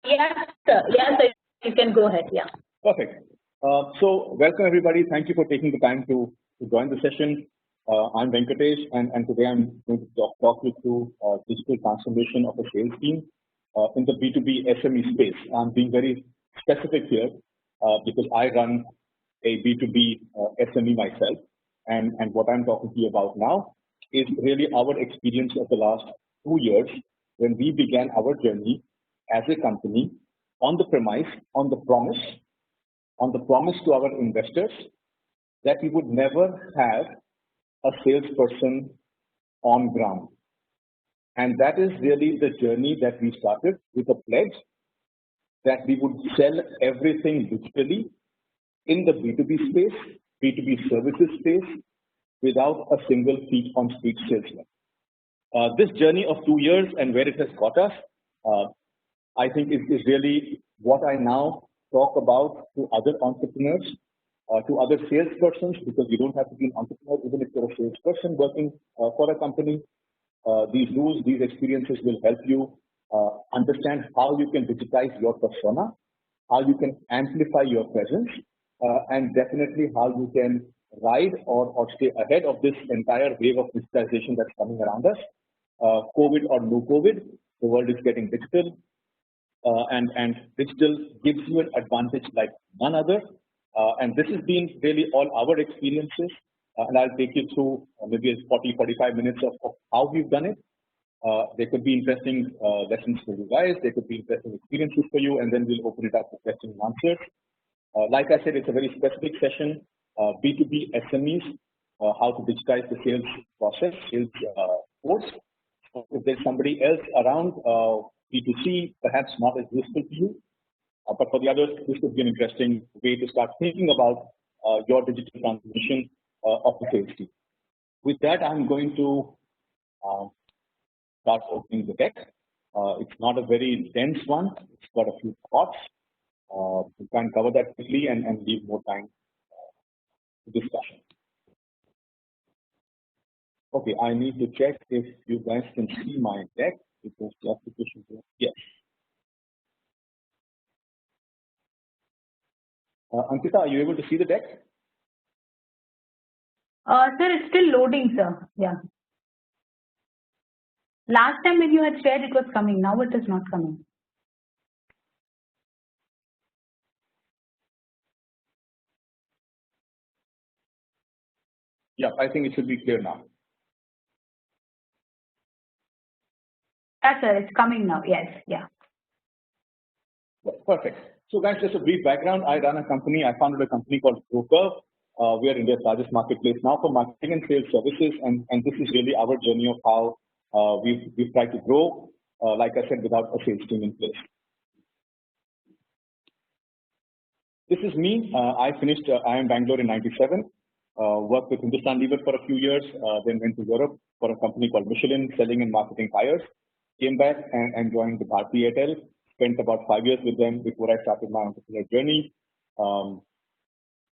Yes, sir. Yes, sir. You can go ahead. Yeah. Perfect. So welcome everybody. Thank you for taking the time to join the session. I'm Venkatesh, and today I'm going to talk you through digital transformation of a sales team in the B2B SME space. I'm being very specific here because I run a B2B SME myself, and what I'm talking to you about now is really our experience of the last 2 years when we began our journey as a company on the premise, on the promise to our investors that we would never have a salesperson on ground. And that is really the journey that we started with a pledge that we would sell everything digitally in the B2B space, B2B services space, without a single feet on street salesman. This journey of 2 years and where it has got us, I think is really what I now talk about to other entrepreneurs, to other salespersons, because you don't have to be an entrepreneur even if you're a salesperson working for a company. These rules, these experiences will help you understand how you can digitize your persona, how you can amplify your presence, and definitely how you can ride or stay ahead of this entire wave of digitization that's coming around us. COVID or no COVID, the world is getting digital, and digital gives you an advantage like none other. And this has been really all our experiences, and I'll take you through maybe 40-45 minutes of how we've done it. There could be interesting lessons for you guys, there could be interesting experiences for you, and then we'll open it up for questions and answers. Like I said, it's a very specific session, B2B SMEs, how to digitize the sales process, sales force. If there's somebody else around, B2C, perhaps not as useful to you, but for the others, this could be an interesting way to start thinking about your digital transformation of the sales team. With that, I'm going to start opening the deck. It's not a very dense one. It's got a few thoughts. We can cover that quickly and leave more time to discussion. Okay, I need to check if you guys can see my deck because the application here. Yes. Ankita, are you able to see the deck? Sir, it's still loading, sir. Yeah. Last time when you had shared, it was coming. Now it is not coming. Yeah, I think it should be clear now. Yes, sir, it's coming now. Yes, yeah. Perfect. So guys, just a brief background. I run a company. I founded a company called ProCurve. We are India's largest marketplace now for marketing and sales services, and this is really our journey of how we've tried to grow, like I said, without a sales team in place. This is me. I finished IIM Bangalore in '97. Worked with Hindustan Lever for a few years, then went to Europe for a company called Michelin, selling and marketing tires. Came back and joined the Bharti Airtel. Spent about 5 years with them before I started my entrepreneurial journey.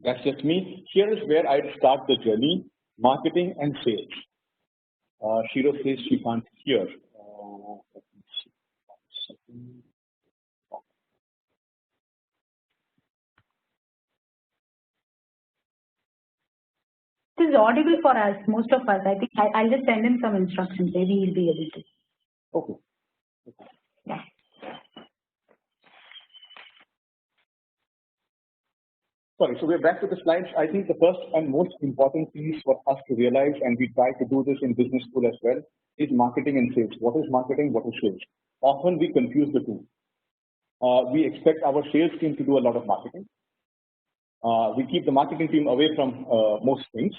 That's just me. Here is where I'd start the journey: marketing and sales. Shiro says she can't hear. Let me see. 1 second. It is audible for us, most of us. I think I'll just send him some instructions. Maybe he'll be able to. Okay. Yeah. Sorry, so we're back to the slides. I think the first and most important piece for us to realize, and we try to do this in business school as well, is marketing and sales. What is marketing? What is sales? Often we confuse the two. We expect our sales team to do a lot of marketing. We keep the marketing team away from most things.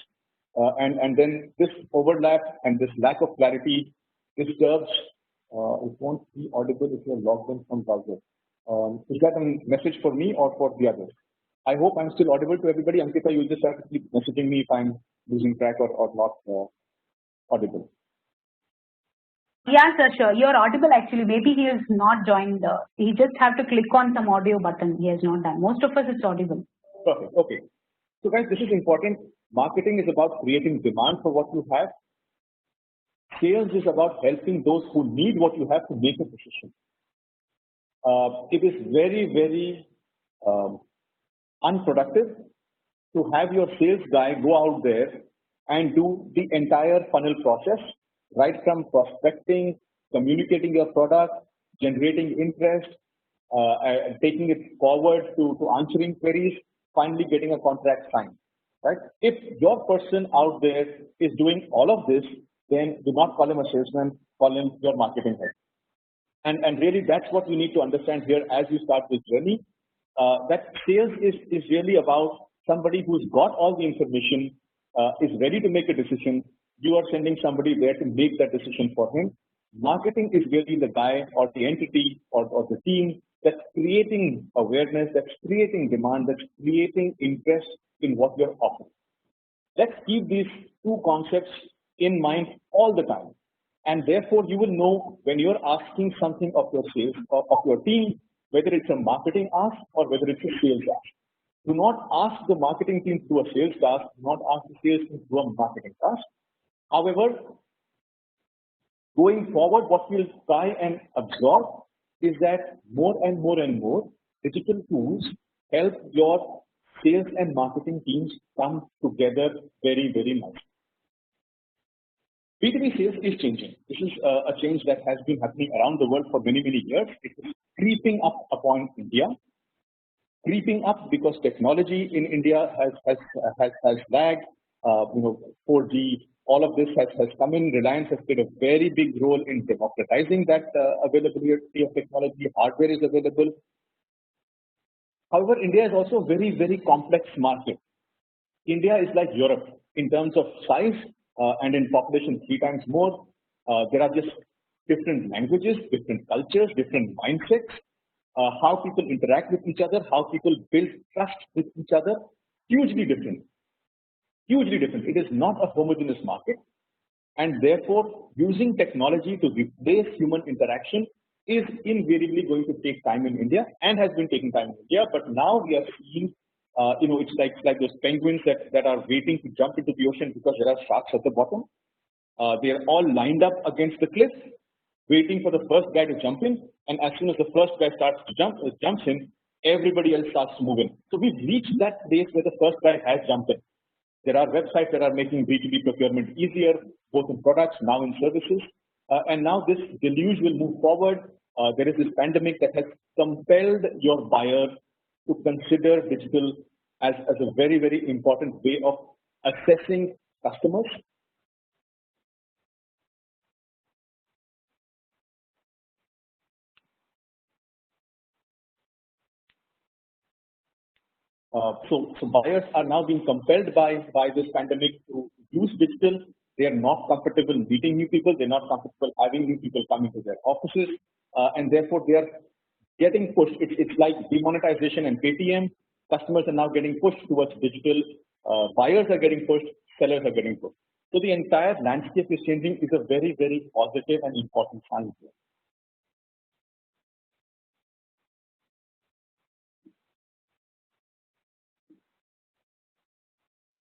And then this overlap and this lack of clarity disturbs. It won't be audible if you're logged in from browser. Is that a message for me or for the others? I hope I'm still audible to everybody. Ankita, you just have to keep messaging me if I'm losing track or not audible. Yeah, sir, sure. You're audible actually. Maybe he is not joined. He just have to click on some audio button. He has not done. Most of us it's audible. Perfect. Okay. So guys, this is important. Marketing is about creating demand for what you have. Sales is about helping those who need what you have to make a decision. it is very unproductive to have your sales guy go out there and do the entire funnel process, right from prospecting, communicating your product, generating interest, taking it forward to answering queries, finally getting a contract signed. Right? If your person out there is doing all of this, then do not call him a salesman, call him your marketing head. And really that's what we need to understand here as you start this journey, that sales is really about somebody who's got all the information, is ready to make a decision. You are sending somebody there to make that decision for him. Marketing is really the guy or the entity or the team that's creating awareness, that's creating demand, that's creating interest in what you're offering. Let's keep these two concepts in mind all the time. And therefore, you will know when you're asking something of your sales or of your team, whether it's a marketing ask or whether it's a sales ask. Do not ask the marketing team to do a sales task, do not ask the sales team to do a marketing task. However, going forward, what we'll try and absorb is that more and more digital tools help your sales and marketing teams come together very nicely. B2B sales is changing. This is a change that has been happening around the world for many years. It is creeping up upon India. Creeping up because technology in India has lagged. 4G, all of this has come in. Reliance has played a very big role in democratizing that availability of technology. Hardware is available. However, India is also a very complex market. India is like Europe in terms of size and in population 3 times more. There are just different languages, different cultures, different mindsets, how people interact with each other, how people build trust with each other, hugely different. Hugely different. It is not a homogeneous market, and therefore using technology to replace human interaction is invariably going to take time in India and has been taking time in India. But now we are seeing, it's like those penguins that are waiting to jump into the ocean because there are sharks at the bottom. They are all lined up against the cliff, waiting for the first guy to jump in. And as soon as the first guy starts to jumps in, everybody else starts moving. So we've reached that place where the first guy has jumped in. There are websites that are making B2B procurement easier, both in products, now in services. And now this deluge will move forward. There is this pandemic that has compelled your buyer to consider digital as a very important way of assessing customers. So buyers are now being compelled by this pandemic to use digital. They are not comfortable meeting new people. They're not comfortable having new people come into their offices, and therefore they are getting pushed. It's like demonetization and Paytm. Customers are now getting pushed towards digital. Buyers are getting pushed. Sellers are getting pushed. So the entire landscape is changing. Is a very positive and important sign here.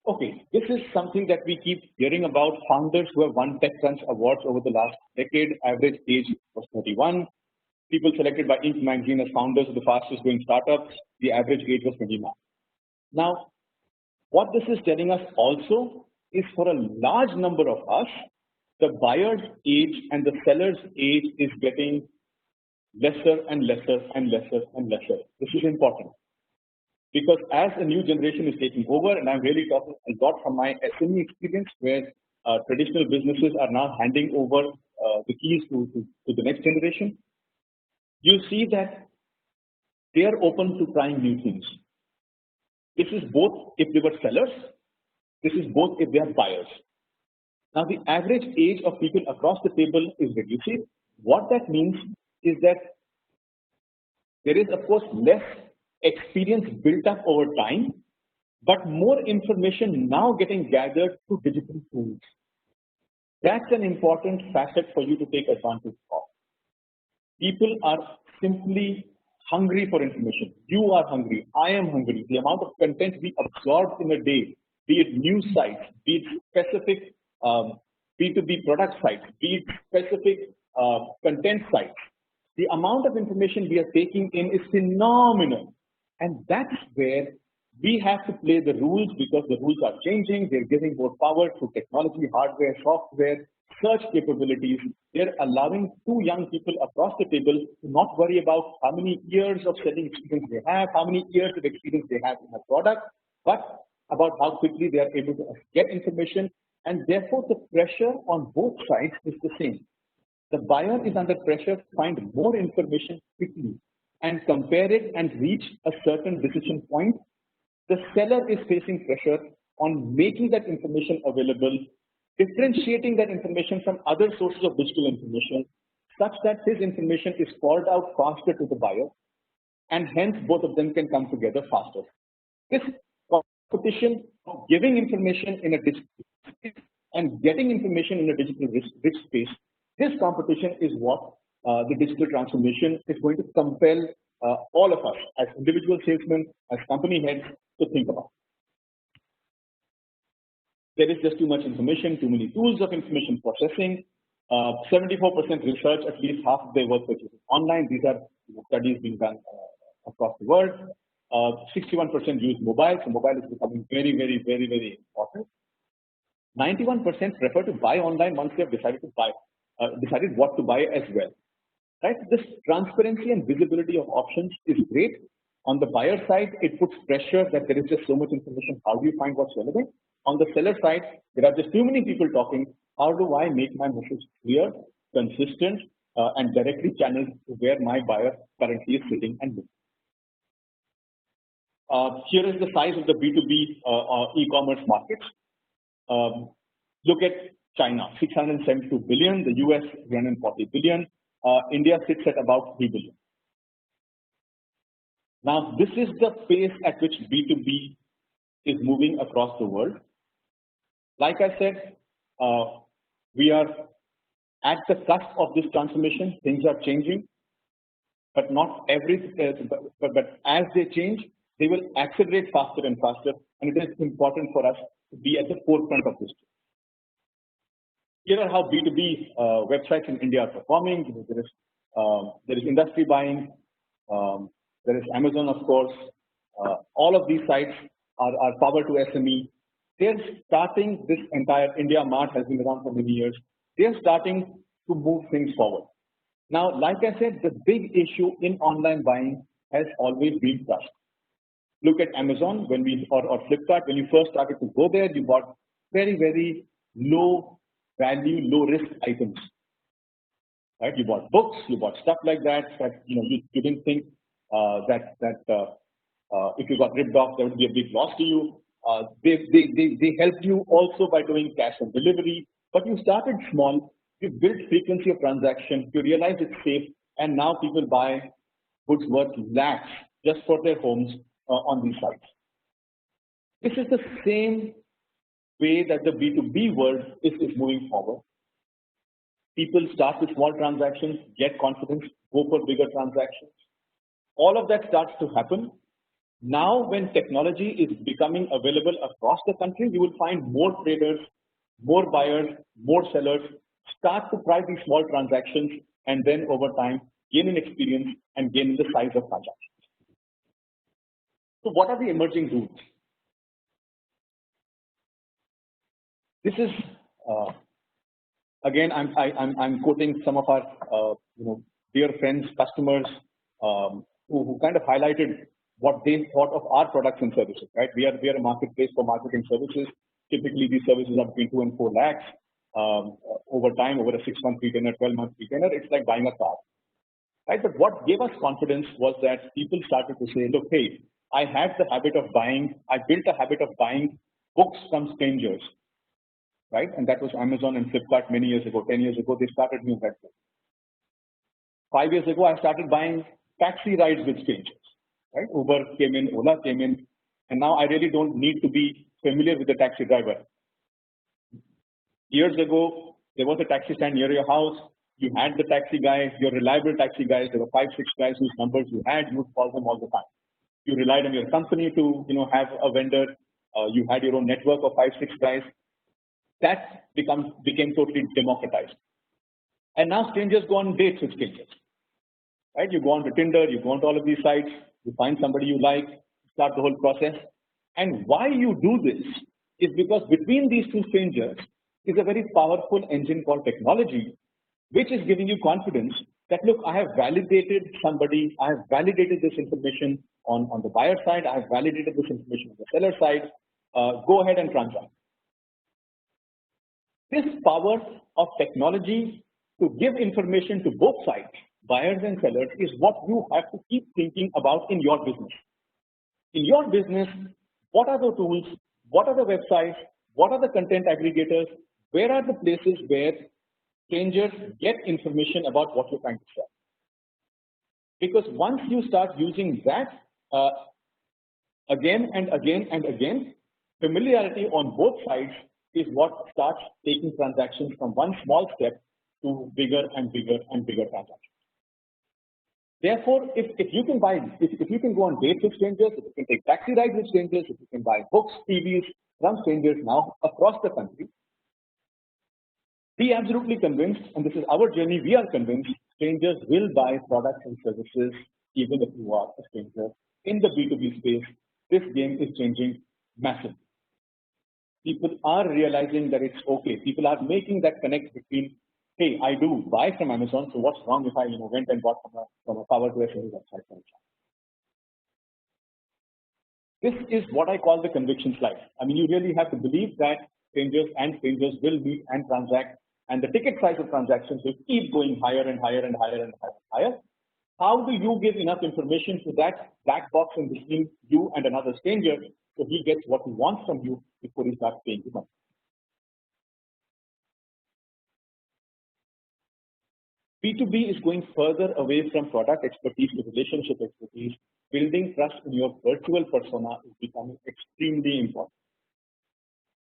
Okay, this is something that we keep hearing about. Founders who have won TechCrunch awards over the last decade. Average age was 31. People selected by Inc. magazine as founders of the fastest growing startups. The average age was 29. Now, what this is telling us also is for a large number of us, the buyer's age and the seller's age is getting lesser and lesser. This is important. Because as a new generation is taking over, and I'm really talking a lot from my SME experience, where traditional businesses are now handing over the keys to the next generation, you see that they are open to trying new things. This is both if they were sellers, this is both if they are buyers. Now, the average age of people across the table is reducing. What that means is that there is, of course, less experience built up over time, but more information now getting gathered through digital tools. That's an important facet for you to take advantage of. People are simply hungry for information. You are hungry. I am hungry. The amount of content we absorb in a day, be it news sites, be it specific B2B product sites, be it specific content sites, the amount of information we are taking in is phenomenal. And that's where we have to play the rules, because the rules are changing. They're giving more power to technology, hardware, software, search capabilities. They're allowing two young people across the table to not worry about how many years of selling experience they have, how many years of experience they have in a product, but about how quickly they are able to get information. And therefore, the pressure on both sides is the same. The buyer is under pressure to find more information quickly and compare it and reach a certain decision point. The seller is facing pressure on making that information available, differentiating that information from other sources of digital information, such that his information is called out faster to the buyer, and hence both of them can come together faster. This competition of giving information in a digital space and getting information in a digital rich space, this competition is what the digital transformation is going to compel all of us as individual salesmen, as company heads, to think about. There is just too much information, too many tools of information processing. 74% research, at least half of their work which is online. These are studies being done across the world. 61% use mobile, so mobile is becoming very, very, very, very important. 91% prefer to buy online once they have decided to buy, decided what to buy as well. Right? This transparency and visibility of options is great. On the buyer side, it puts pressure that there is just so much information. How do you find what's relevant? On the seller side, there are just too many people talking. How do I make my message clear, consistent, and directly channeled to where my buyer currently is sitting and looking? Here is the size of the B2B e-commerce markets. Look at China, 672 billion, the US 340 billion, India sits at about 3 billion. Now, this is the pace at which B2B is moving across the world. Like I said, we are at the cusp of this transformation. Things are changing, but not every. But as they change, they will accelerate faster and faster, and it is important for us to be at the forefront of this. Here are how B2B websites in India are performing. There is industry buying. There is Amazon, of course. All of these sites are powered to SME. They're starting this entire India Mart has been around for many years. They're starting to move things forward. Now, like I said, the big issue in online buying has always been trust. Look at Amazon or Flipkart. When you first started to go there, you bought very, very low value, low risk items. Right? You bought books, you bought stuff like that. That you didn't think that if you got ripped off, there would be a big loss to you. They helped you also by doing cash on delivery, but you started small, you built frequency of transaction, you realize it's safe, and now people buy goods worth lakhs just for their homes on these sites. This is the same way that the B2B world is moving forward. People start with small transactions, get confidence, go for bigger transactions. All of that starts to happen. Now, when technology is becoming available across the country, you will find more traders, more buyers, more sellers start to try these small transactions, and then over time gain an experience and gain the size of transactions. So, what are the emerging rules? This is again, I'm quoting some of our dear friends, customers who kind of highlighted what they thought of our products and services. Right, we are a marketplace for marketing services. Typically, these services are between 2 and 4 lakhs. Over time, over a 6-month retainer, 12-month retainer, it's like buying a car. Right, but what gave us confidence was that people started to say, look, hey, I had the habit of buying. I built a habit of buying books from strangers. Right, and that was Amazon and Flipkart many years ago. 10 years ago, they started doing that. 5 years ago, I started buying taxi rides with strangers. Right, Uber came in, Ola came in, and now I really don't need to be familiar with the taxi driver. Years ago, there was a taxi stand near your house. You had the taxi guy, your reliable taxi guys. There were 5, 6 guys whose numbers you had. You would call them all the time. You relied on your company to have a vendor. You had your own network of 5, 6 guys. That became totally democratized. And now strangers go on dates with strangers. right? You go on to Tinder, you go on to all of these sites, you find somebody you like, start the whole process. And why you do this is because between these two strangers is a very powerful engine called technology, which is giving you confidence that, look, I have validated somebody, I have validated this information on the buyer side, I have validated this information on the seller side, go ahead and transact. This power of technology to give information to both sides, buyers and sellers, is what you have to keep thinking about in your business. In your business, what are the tools, what are the websites, what are the content aggregators, where are the places where strangers get information about what you're trying to sell? Because once you start using that again and again and again, familiarity on both sides is what starts taking transactions from one small step to bigger and bigger and bigger transactions. Therefore, if you can buy, if you can go on dates with strangers, if you can take taxi rides with strangers, if you can buy books, TVs from strangers now across the country, be absolutely convinced, and this is our journey, we are convinced strangers will buy products and services even if you are a stranger. In the B2B space, this game is changing massively. People are realizing that it's okay. People are making that connect between, hey, I do buy from Amazon, so what's wrong if I went and bought from a Power to SME website, for example. This is what I call the conviction slide. I mean, you really have to believe that strangers will meet and transact, and the ticket size of transactions will keep going higher and higher and higher and higher and higher. How do you give enough information to that black box in between you and another stranger so he gets what he wants from you before he starts paying you money? B2B is going further away from product expertise to relationship expertise. Building trust in your virtual persona is becoming extremely important.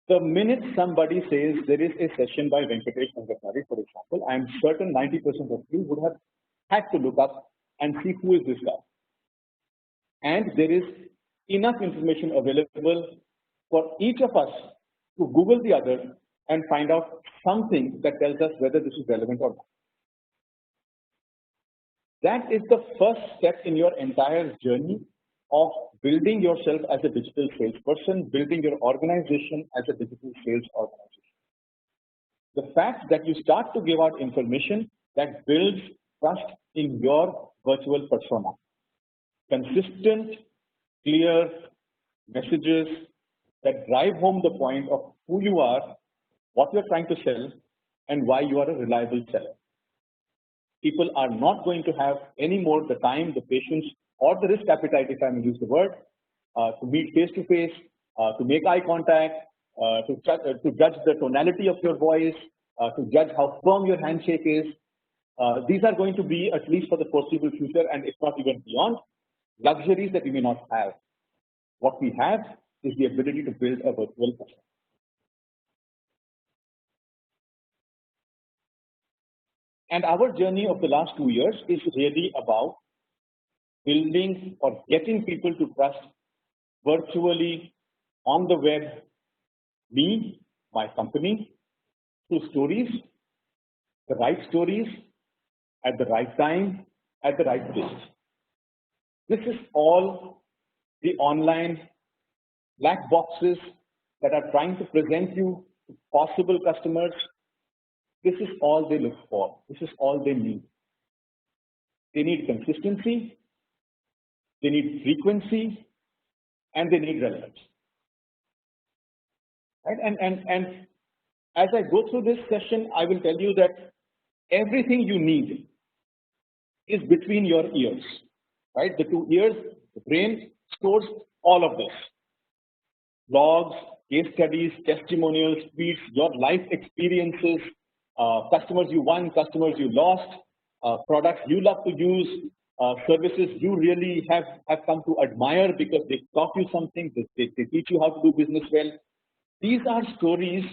The minute somebody says there is a session by Venkatesh Nangatari, for example, I am certain 90% of you would have had to look up and see who is this guy. And there is enough information available for each of us to Google the other and find out something that tells us whether this is relevant or not. That is the first step in your entire journey of building yourself as a digital salesperson, building your organization as a digital sales organization. The fact that you start to give out information that builds trust in your virtual persona. Consistent, clear messages that drive home the point of who you are, what you're trying to sell, and why you are a reliable seller. People are not going to have any more the time, the patience, or the risk appetite, if I may use the word, to meet face to face, to make eye contact, to judge the tonality of your voice, to judge how firm your handshake is. These are going to be, at least for the foreseeable future, and if not even beyond, luxuries that we may not have. What we have is the ability to build a virtual persona. And our journey of the last 2 years is really about building or getting people to trust virtually on the web, me, my company, through stories, the right stories, at the right time, at the right place. This is all the online black boxes that are trying to present you to possible customers. This is all they look for. This is all they need. They need consistency, they need frequency, and they need relevance. Right? And as I go through this session, I will tell you that everything you need is between your ears. Right? The 2 ears, the brain stores all of this. Logs, case studies, testimonials, tweets, your life experiences, customers you won, customers you lost, products you love to use, services you really have come to admire because they taught you something, they teach you how to do business well. These are stories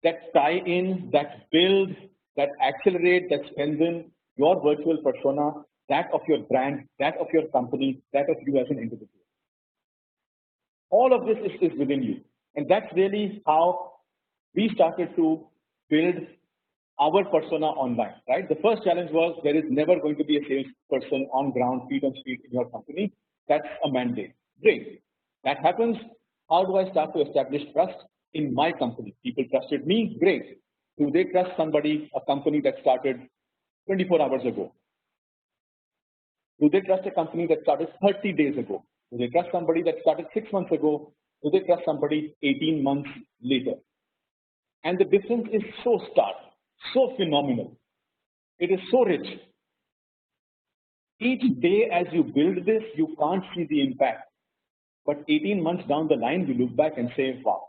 that tie in, that build, that accelerate, that strengthen your virtual persona, that of your brand, that of your company, that of you as an individual. All of this is within you. And that's really how we started to build our persona online, right? The first challenge was there is never going to be a salesperson on ground, feet on street in your company. That's a mandate. Great. That happens. How do I start to establish trust in my company? People trusted me. Great. Do they trust somebody, a company that started 24 hours ago? Do they trust a company that started 30 days ago? Do they trust somebody that started 6 months ago? Do they trust somebody 18 months later? And the difference is so stark, so phenomenal. It is so rich. Each day as you build this, you can't see the impact. But 18 months down the line, you look back and say, wow,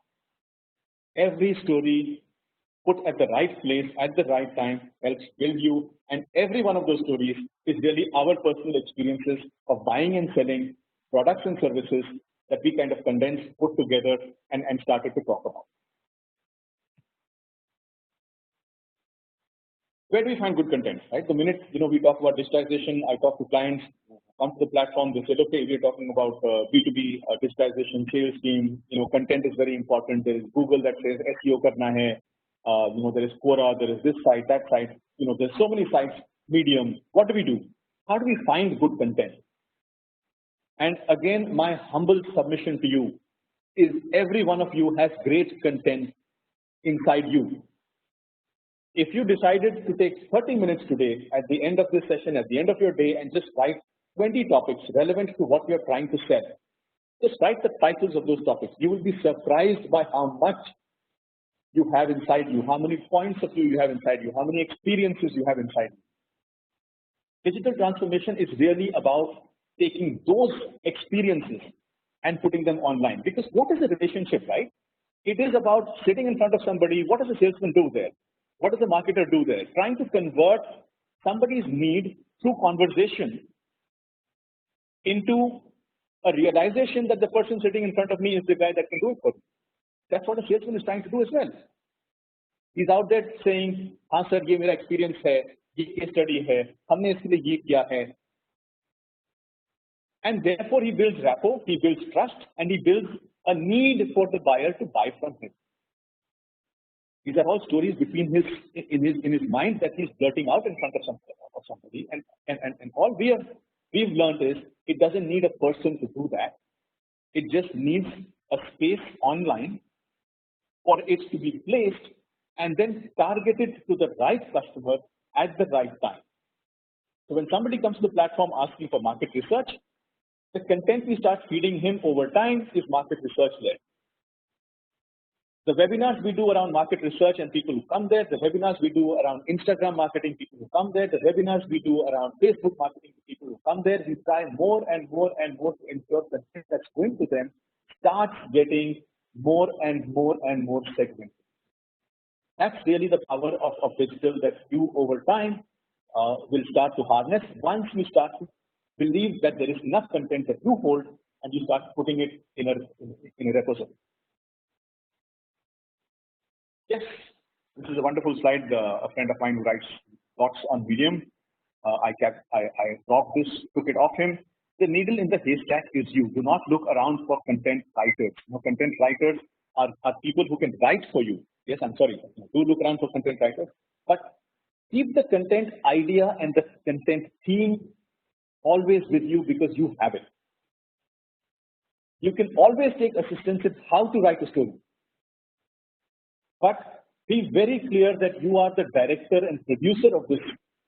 every story put at the right place at the right time helps build you. And every one of those stories is really our personal experiences of buying and selling products and services that we kind of condensed, put together, and started to talk about. Where do we find good content, right? The minute we talk about digitization, I talk to clients, come to the platform, they say, okay, we're talking about B2B digitization, sales team. Content is very important. There is Google that says SEO karna hai. There is Quora, there is this site, that site. There's so many sites. Medium. What do? How do we find good content? And again, my humble submission to you is every one of you has great content inside you. If you decided to take 30 minutes today at the end of this session, at the end of your day, and just write 20 topics relevant to what you're trying to sell, just write the titles of those topics. You will be surprised by how much you have inside you, how many points of view you have inside you, how many experiences you have inside you. Digital transformation is really about taking those experiences and putting them online. Because what is a relationship, right? It is about sitting in front of somebody. What does a salesman do there? What does a marketer do there? Trying to convert somebody's need through conversation into a realization that the person sitting in front of me is the guy that can do it for me. That's what a salesman is trying to do as well. He's out there saying, "हाँ sir, ये मेरा experience है, ये case study है, हमने इसके लिए ये किया है." And therefore he builds rapport, he builds trust, and he builds a need for the buyer to buy from him. These are all stories between in his mind that he's blurting out in front of somebody, and all we've learned is it doesn't need a person to do that. It just needs a space online for it to be placed and then targeted to the right customer at the right time. So when somebody comes to the platform asking for market research, the content we start feeding him over time is market research led. The webinars we do around market research and people who come there, the webinars we do around Instagram marketing, people who come there, the webinars we do around Facebook marketing, people who come there, we try more and more and more to ensure that content that's going to them starts getting more and more and more segmented. That's really the power of digital that you over time will start to harness once you start to believe that there is enough content that you hold and you start putting it in a repository. Yes, this is a wonderful slide. A friend of mine who writes thoughts on Medium. I dropped this, took it off him. The needle in the haystack is you. Do not look around for content writers. Content writers are people who can write for you. Yes, I'm sorry. Do look around for content writers, but keep the content idea and the content theme always with you because you have it. You can always take assistance in how to write a story. But be very clear that you are the director and producer of this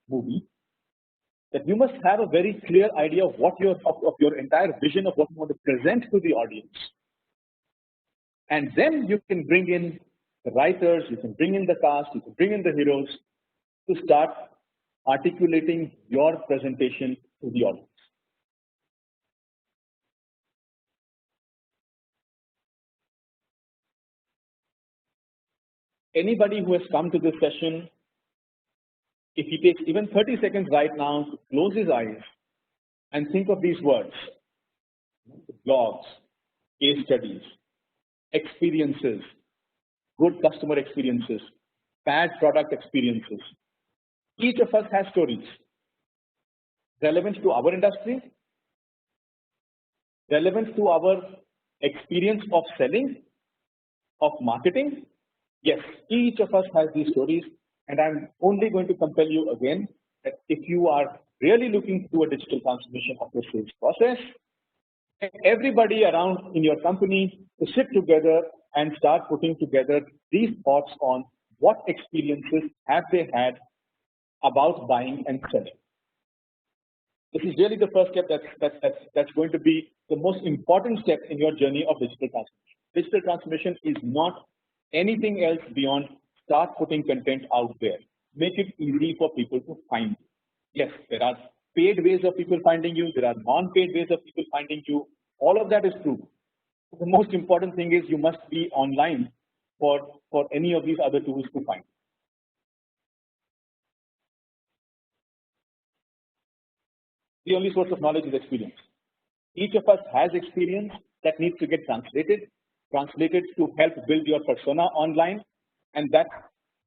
movie, that you must have a very clear idea of what of your entire vision of what you want to present to the audience. And then you can bring in the writers, you can bring in the cast, you can bring in the heroes to start articulating your presentation to the audience. Anybody who has come to this session, if he takes even 30 seconds right now to close his eyes and think of these words: blogs, case studies, experiences, good customer experiences, bad product experiences. Each of us has stories relevant to our industry, relevant to our experience of selling, of marketing. Yes, each of us has these stories, And I'm only going to compel you again that if you are really looking to do a digital transformation of your sales process, everybody around in your company to sit together and start putting together these thoughts on what experiences have they had about buying and selling. This is really the first step that's going to be the most important step in your journey of digital transformation. Digital transformation is not anything else beyond start putting content out there. Make it easy for people to find you. Yes, there are paid ways of people finding you. There are non-paid ways of people finding you. All of that is true. The most important thing is you must be online for any of these other tools to find. The only source of knowledge is experience. Each of us has experience that needs to get translated to help build your persona online, and that's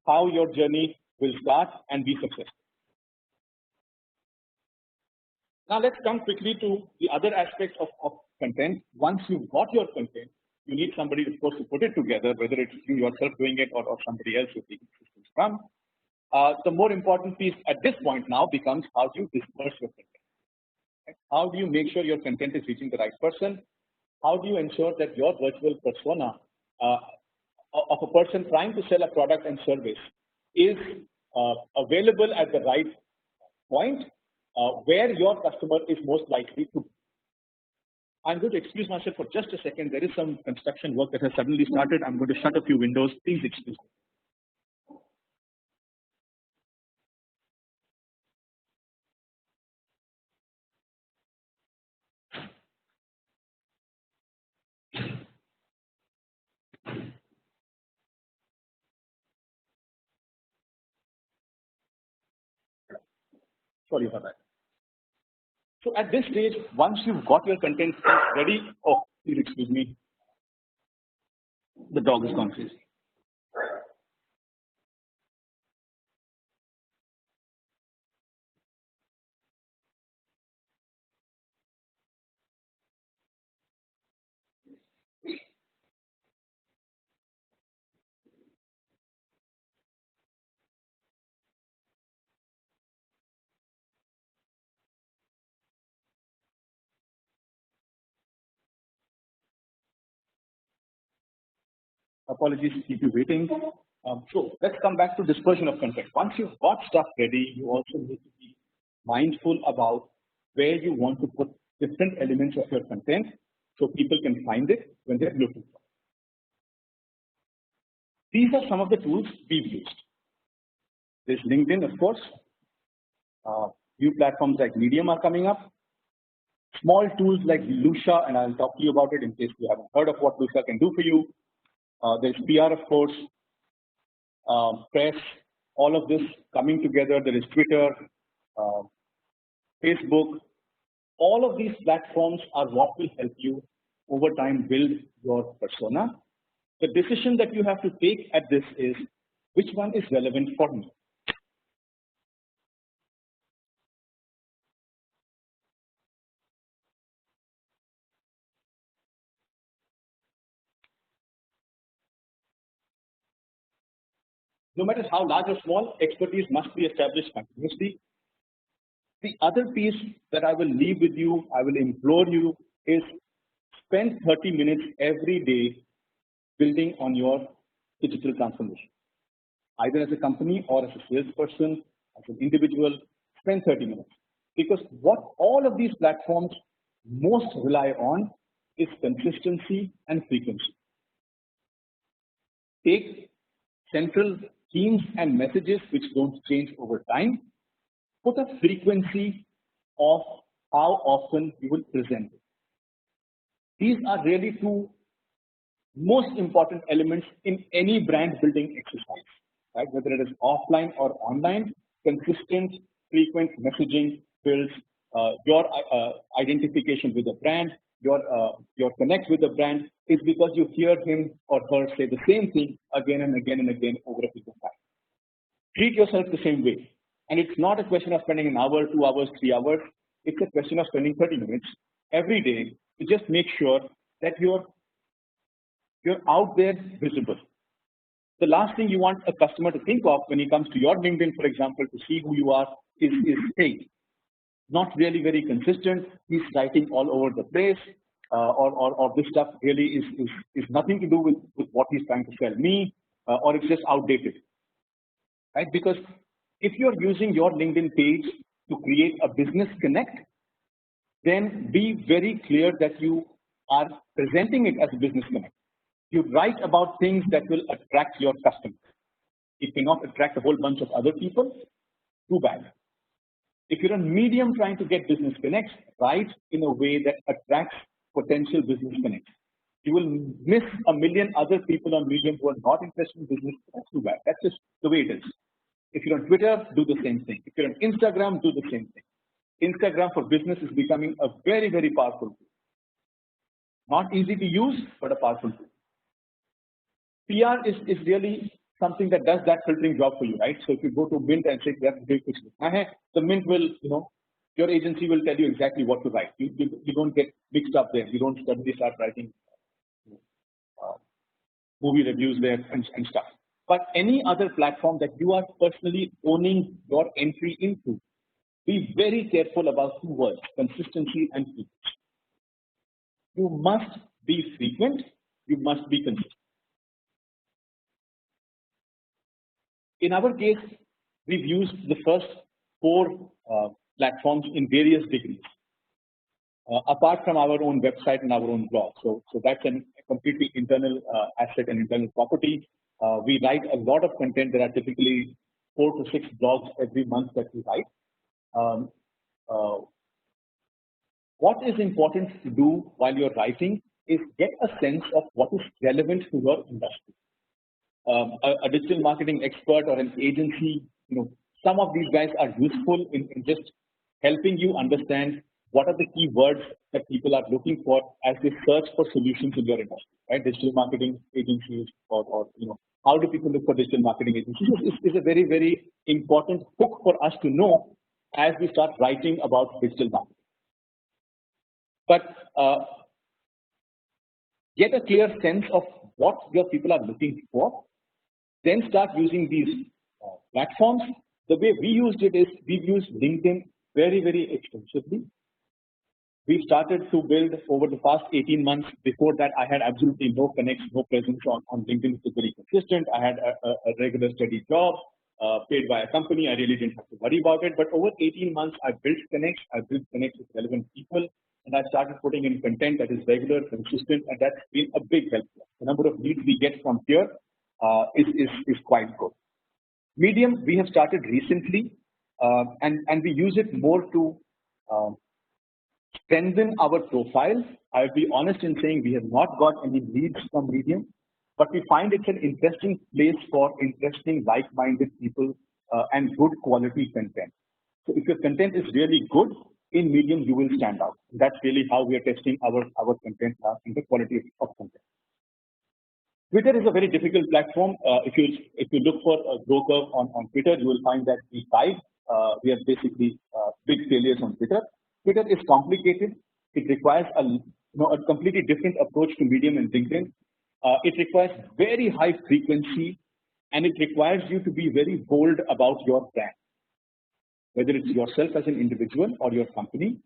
how your journey will start and be successful. Now let's come quickly to the other aspects of content. Once you've got your content, you need somebody, of course, to put it together, whether it's you yourself doing it or somebody else with the systems from. The more important piece at this point now becomes how do you disperse your content. How do you make sure your content is reaching the right person? How do you ensure that your virtual persona of a person trying to sell a product and service is available at the right point where your customer is most likely to be? I'm going to excuse myself for just a second. There is some construction work that has suddenly started. I'm going to shut a few windows. Please excuse me. Sorry for that. So at this stage, once you've got your content ready, oh, please excuse me. The dog is gone crazy. Apologies to keep you waiting. So let's come back to dispersion of content. Once you've got stuff ready, you also need to be mindful about where you want to put different elements of your content so people can find it when they're looking for it. These are some of the tools we've used. There's LinkedIn, of course. New platforms like Medium are coming up. Small tools like Lusha, and I'll talk to you about it in case you haven't heard of what Lusha can do for you. There's PR, of course, press, all of this coming together. There is Twitter, Facebook. All of these platforms are what will help you over time build your persona. The decision that you have to take at this is which one is relevant for me. No matter how large or small, expertise must be established continuously. The other piece that I will leave with you, I will implore you, is spend 30 minutes every day building on your digital transformation. Either as a company or as a salesperson, as an individual, spend 30 minutes. Because what all of these platforms most rely on is consistency and frequency. Take central themes and messages which don't change over time, put a frequency of how often you will present it. These are really two most important elements in any brand building exercise, right? Whether it is offline or online, consistent, frequent messaging builds your identification with the brand, your connect with the brand is because you hear him or her say the same thing again and again and again over a period of time. Treat yourself the same way. And it's not a question of spending an hour, 2 hours, 3 hours. It's a question of spending 30 minutes every day to just make sure that you're out there visible. the last thing you want a customer to think of when he comes to your LinkedIn, for example, to see who you are is hey, not really very consistent. He's writing all over the place, or this stuff really is nothing to do with what he's trying to sell me, or it's just outdated, right? Because if you're using your LinkedIn page to create a business connect, then be very clear that you are presenting it as a business connect. You write about things that will attract your customers. It cannot attract a whole bunch of other people. Too bad. If you're on Medium trying to get business connects, write in a way that attracts potential business connects. You will miss a million other people on Medium who are not interested in business. That's too bad. That's just the way it is. If you're on Twitter, do the same thing. If you're on Instagram, do the same thing. Instagram for business is becoming a very, very powerful tool. Not easy to use, but a powerful tool. PR is really something that does that filtering job for you, right? So if you go to Mint and say the Mint will, your agency will tell you exactly what to write. You don't get mixed up there. You don't suddenly start writing movie reviews there and stuff. But any other platform that you are personally owning your entry into, be very careful about two words: consistency and frequency. You must be frequent. You must be consistent. In our case, we've used the first 4 platforms in various degrees, apart from our own website and our own blog. So that's a completely internal asset and internal property. We write a lot of content. There are typically 4 to 6 blogs every month that we write. What is important to do while you're writing is get a sense of what is relevant to your industry. A digital marketing expert or an agency, some of these guys are useful in just helping you understand what are the key words that people are looking for as they search for solutions in your industry, right? Digital marketing agencies, or how do people look for digital marketing agencies is a very, very important hook for us to know as we start writing about digital marketing. But get a clear sense of what your people are looking for. Then start using these platforms. The way we used it is we've used LinkedIn very, very extensively. We started to build over the past 18 months. Before that, I had absolutely no connects, no presence on LinkedIn. It was very consistent. I had a regular steady job paid by a company. I really didn't have to worry about it. But over 18 months, I built connects. I built connects with relevant people. And I started putting in content that is regular, consistent, and that's been a big help. The number of leads we get from here is quite good. Medium, we have started recently, and we use it more to strengthen our profile. I'll be honest in saying we have not got any leads from Medium, but we find it's an interesting place for interesting, like-minded people and good quality content. So if your content is really good, in Medium you will stand out. That's really how we are testing our content and the quality of content. Twitter is a very difficult platform. If you look for a growth curve on Twitter, you will find that we are basically big failures on Twitter. Twitter is complicated. It requires a completely different approach to Medium and LinkedIn. It requires very high frequency, and it requires you to be very bold about your brand, whether it's yourself as an individual or your company.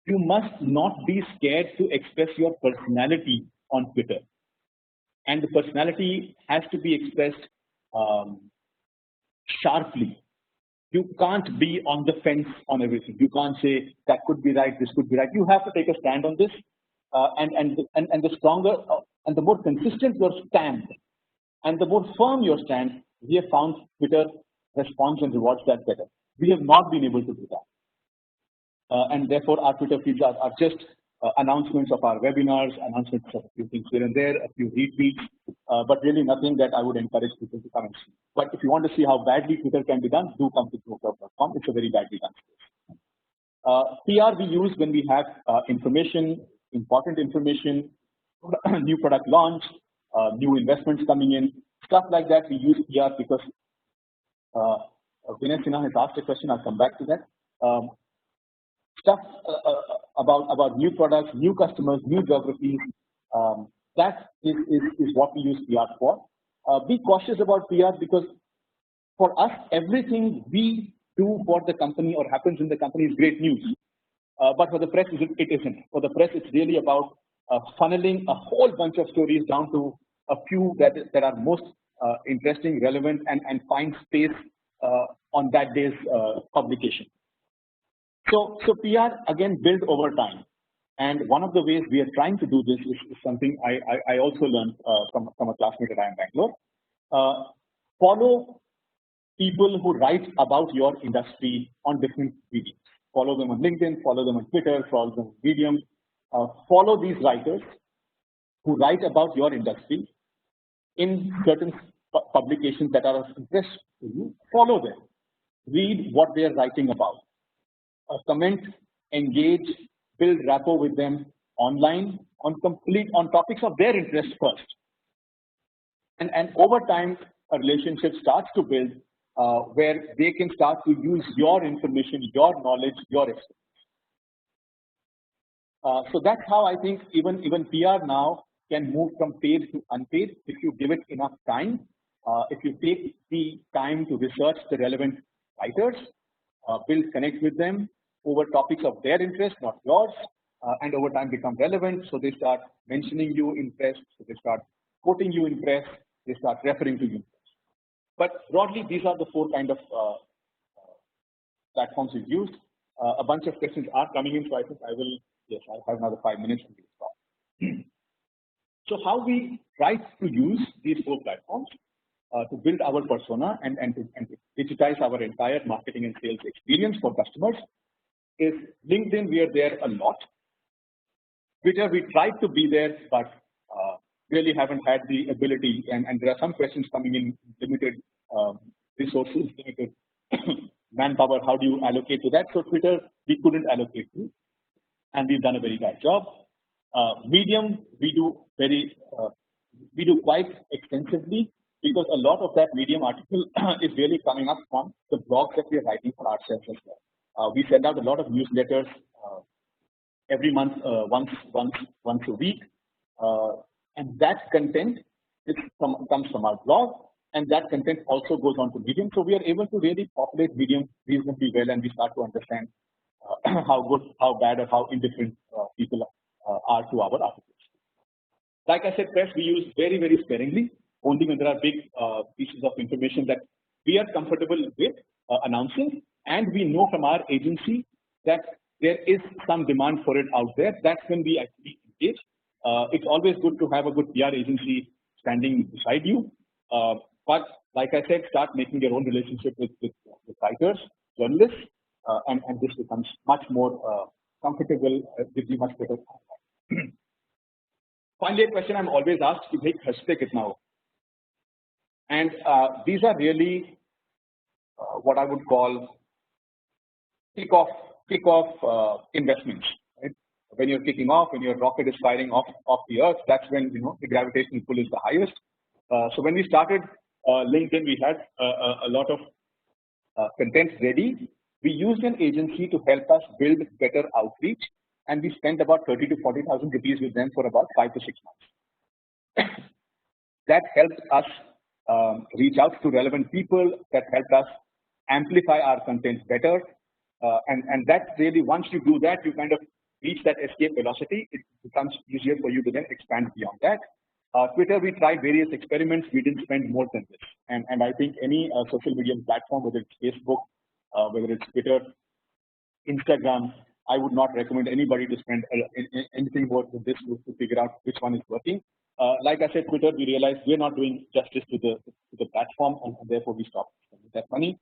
You must not be scared to express your personality on Twitter. And the personality has to be expressed sharply. You can't be on the fence on everything. You can't say that could be right, this could be right. You have to take a stand on this, and the stronger and the more consistent your stand, and the more firm your stand, we have found Twitter responds and rewards that better. We have not been able to do that, and therefore our Twitter feeds are just announcements of our webinars, announcements of a few things here and there, a few retweets, but really nothing that I would encourage people to come and see. But if you want to see how badly Twitter can be done, do come to growcurve.com. It's a very badly done space. PR we use when we have information, important information, new product launch, new investments coming in, stuff like that. We use PR because Vinay Sinha has asked a question. I'll come back to that. Stuff about new products, new customers, new geographies. That is what we use PR for. be cautious about PR, because for us, everything we do for the company or happens in the company is great news. But for the press, it isn't. For the press, it's really about funneling a whole bunch of stories down to a few that are most interesting, relevant, and find space on that day's publication. So PR again built over time, and one of the ways we are trying to do this is something I also learned from a classmate at IIM Bangalore. Follow people who write about your industry on different mediums. Follow them on LinkedIn, follow them on Twitter, follow them on Medium. Follow these writers who write about your industry in certain publications that are of interest to you. Follow them. Read what they are writing about. Comment, engage, build rapport with them online on topics of their interest first. And over time, a relationship starts to build where they can start to use your information, your knowledge, your experience. So that's how I think even PR now can move from paid to unpaid if you give it enough time. If you take the time to research the relevant writers, build connect with them over topics of their interest, not yours, and over time become relevant. So they start mentioning you in press, so they start quoting you in press, they start referring to you. But broadly, these are the four kind of platforms we've used. A bunch of questions are coming in, so I think I will. Yes, I have another 5 minutes and we'll stop. So how we try to use these four platforms to build our persona and to digitize our entire marketing and sales experience for customers is LinkedIn. We are there a lot. Twitter, we tried to be there, but really haven't had the ability, and there are some questions coming in, limited resources, limited manpower. How do you allocate to that? So Twitter, we couldn't allocate to, and we've done a very bad job. Medium, we do quite extensively, because a lot of that Medium article is really coming up from the blogs that we are writing for ourselves as well. We send out a lot of newsletters every month, once a week, and that content comes from our blog, and that content also goes on to Medium. So we are able to really populate Medium reasonably well, and we start to understand how good, how bad, or how indifferent people are to our articles. Like I said, press we use very, very sparingly, only when there are big pieces of information that we are comfortable with announcing, and we know from our agency that there is some demand for it out there. That's when we actually engage. It's always good to have a good PR agency standing beside you, but like I said, start making your own relationship with writers, journalists, and this becomes much more comfortable, gives you much better contact. Finally, a question I'm always asked: "You make hashtag it now?" And these are really what I would call kick-off investments. Right? When you're kicking off, when your rocket is firing off the earth, that's when the gravitational pull is the highest. So when we started LinkedIn, we had a lot of content ready. We used an agency to help us build better outreach, and we spent about 30 to 40,000 rupees with them for about 5 to 6 months. That helped us reach out to relevant people. That helped us amplify our content better, and that's really, once you do that, you kind of reach that escape velocity. It becomes easier for you to then expand beyond that. Twitter, we tried various experiments. We didn't spend more than this, and I think any social media platform, whether it's Facebook, whether it's Twitter, Instagram, I would not recommend anybody to spend anything more than this to figure out which one is working. Like I said, Twitter, we realized we're not doing justice to the platform, and therefore we stopped spending that money.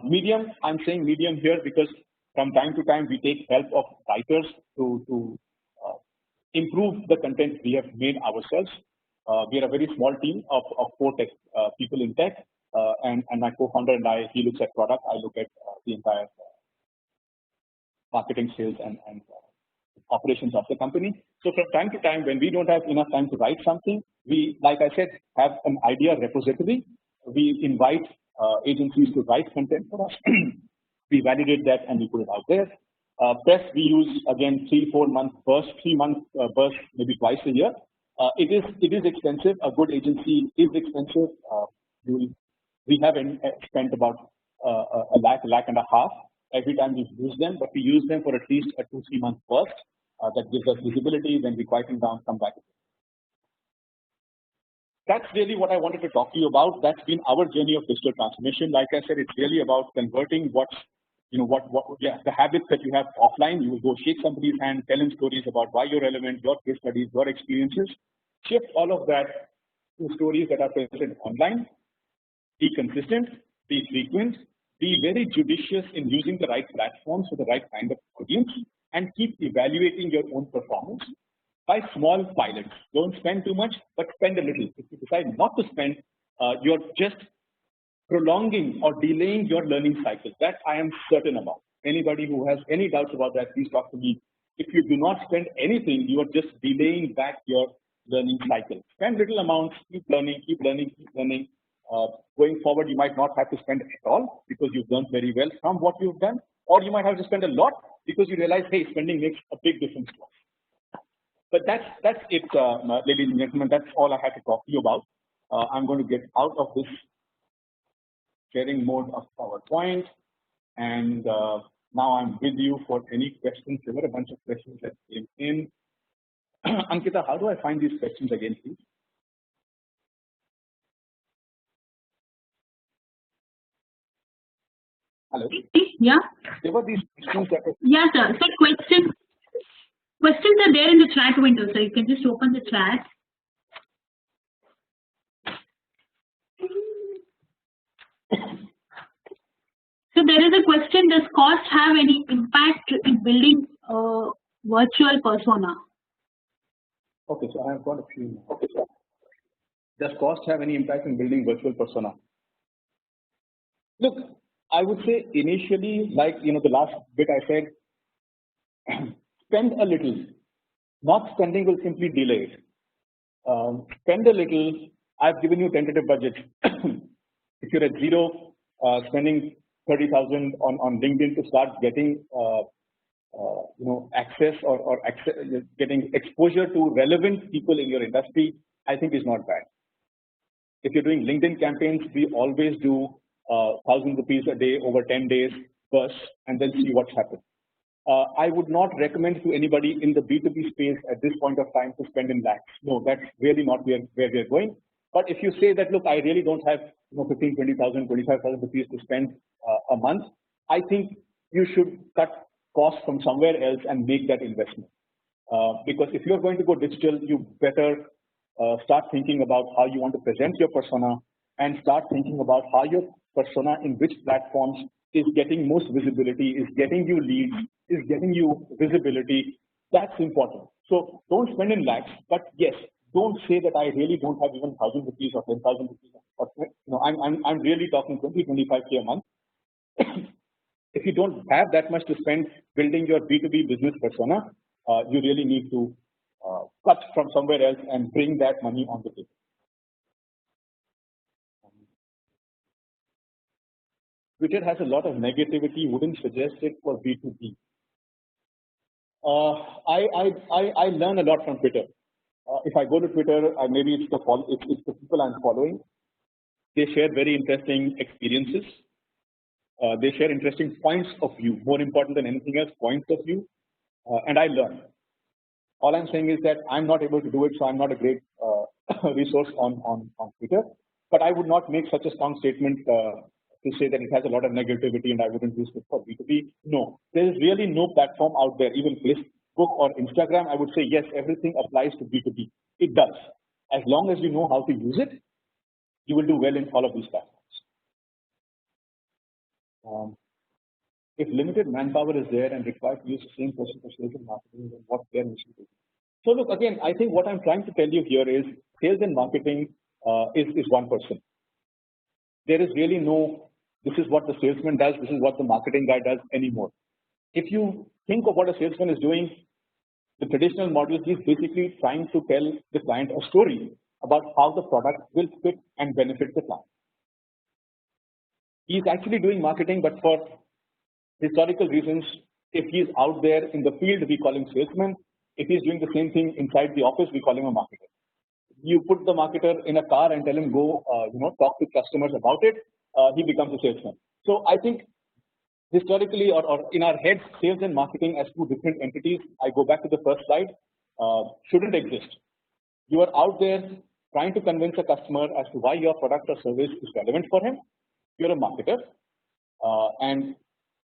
Medium, I'm saying Medium here because from time to time we take help of writers to improve the content we have made ourselves. We are a very small team of 4 tech people in tech, and my co-founder and I, he looks at product, I look at the entire marketing, sales, and operations of the company. So from time to time, when we don't have enough time to write something, we, like I said, have an idea repository. We invite agencies to write content for us. We validate that and we put it out there. Press, we use again 3-4 month bursts, 3 month bursts, maybe twice a year. It is expensive. A good agency is expensive. We have spent about a lakh and a half every time we use them, but we use them for at least a 2-3 month burst. That gives us visibility. Then we quieten down, come back. That's really what I wanted to talk to you about. That's been our journey of digital transformation. Like I said, it's really about converting what's the habits that you have offline. You will go shake somebody's hand, tell them stories about why you're relevant, your case studies, your experiences. Shift all of that to stories that are present online. Be consistent, be frequent, be very judicious in using the right platforms for the right kind of audience, and keep evaluating your own performance by small pilots. Don't spend too much, but spend a little. If you decide not to spend, you're just prolonging or delaying your learning cycle. That I am certain about. Anybody who has any doubts about that, please talk to me. If you do not spend anything, you are just delaying back your learning cycle. Spend little amounts, keep learning, keep learning, keep learning. Going forward, you might not have to spend at all because you've learned very well from what you've done, or you might have to spend a lot because you realize, hey, spending makes a big difference to us. But that's it, ladies and gentlemen. That's all I had to talk to you about. I'm going to get out of this sharing mode of PowerPoint, and now I'm with you for any questions. There were a bunch of questions that came in. Ankita, how do I find these questions again, please? Hello? Yeah. There were these questions that were... Yeah, sir. So questions are there in the chat window, so you can just open the chat. So there is a question: does cost have any impact in building a virtual persona? Okay, so I've got a few. Okay, so does cost have any impact in building virtual persona? Look, I would say initially, like the last bit I said, spend a little. Not spending will simply delay it. Spend a little. I've given you tentative budget. If you're at zero, spending 30,000 on LinkedIn to start getting access or getting exposure to relevant people in your industry, I think is not bad. If you're doing LinkedIn campaigns, we always do 1,000 rupees a day over 10 days first, and then see what's happened. I would not recommend to anybody in the B2B space at this point of time to spend in lakhs. No, that's really not where we're going. But if you say that, look, I really don't have 15, 20,000, 25,000 rupees to spend a month, I think you should cut costs from somewhere else and make that investment. Because if you're going to go digital, you better start thinking about how you want to present your persona, and start thinking about how your persona in which platforms is getting most visibility, is getting you leads, is getting you visibility. That's important. So don't spend in lakhs, but yes, don't say that I really don't have even 1,000 rupees or 10,000 rupees. Or, I'm really talking 20, 25K a month. If you don't have that much to spend building your B2B business persona, you really need to cut from somewhere else and bring that money on the table. Twitter has a lot of negativity. Wouldn't suggest it for B2B. I learn a lot from Twitter. If I go to Twitter, maybe it's the people I'm following. They share very interesting experiences. They share interesting points of view. More important than anything else, points of view, and I learn. All I'm saying is that I'm not able to do it, so I'm not a great resource on Twitter. But I would not make such a strong statement to say that it has a lot of negativity and I wouldn't use it for B2B. No, there is really no platform out there, even Facebook or Instagram. I would say yes, everything applies to B2B. It does. As long as you know how to use it, you will do well in all of these platforms. If limited manpower is there and required to use the same person for sales and marketing, then what their mission is. So look, again, I think what I'm trying to tell you here is sales and marketing is one person. There is really no, this is what the salesman does, this is what the marketing guy does anymore. If you think of what a salesman is doing, the traditional model is basically trying to tell the client a story about how the product will fit and benefit the client. He's actually doing marketing, but for historical reasons, if he's out there in the field, we call him salesman. If he's doing the same thing inside the office, we call him a marketer. you put the marketer in a car and tell him go, talk to customers about it. He becomes a salesman. So I think historically or in our heads, sales and marketing as two different entities. I go back to the first slide. Shouldn't exist. You are out there trying to convince a customer as to why your product or service is relevant for him. You're a marketer, and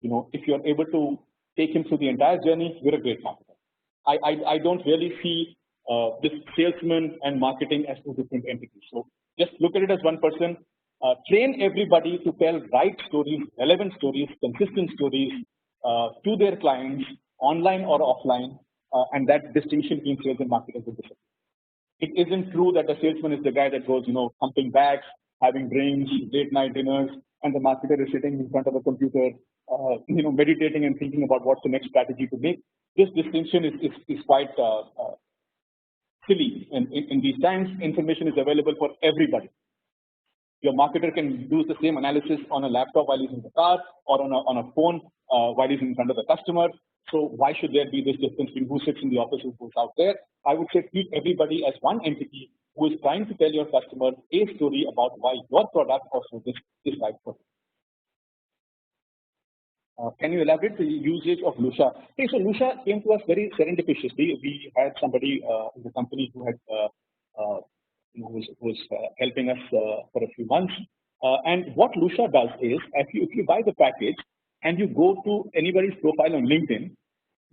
if you're able to take him through the entire journey, you're a great marketer. I don't really see this salesman and marketing as two different entities. So just look at it as one person. Train everybody to tell right stories, relevant stories, consistent stories to their clients, online or offline, and that distinction between sales and marketing will disappear. It isn't true that the salesman is the guy that goes, pumping bags, having drinks, late night dinners, and the marketer is sitting in front of a computer, meditating and thinking about what's the next strategy to make. This distinction is quite silly. In these times, information is available for everybody. Your marketer can do the same analysis on a laptop while he's in the car or on a phone while he's in front of the customer. So why should there be this difference between who sits in the office and who's out there? I would say treat everybody as one entity who is trying to tell your customer a story about why your product or service is right for you. Can you elaborate the usage of Lusha? Okay, so Lusha came to us very serendipitously. We had somebody in the company who had was helping us for a few months. And what Lusha does is, if you buy the package and you go to anybody's profile on LinkedIn,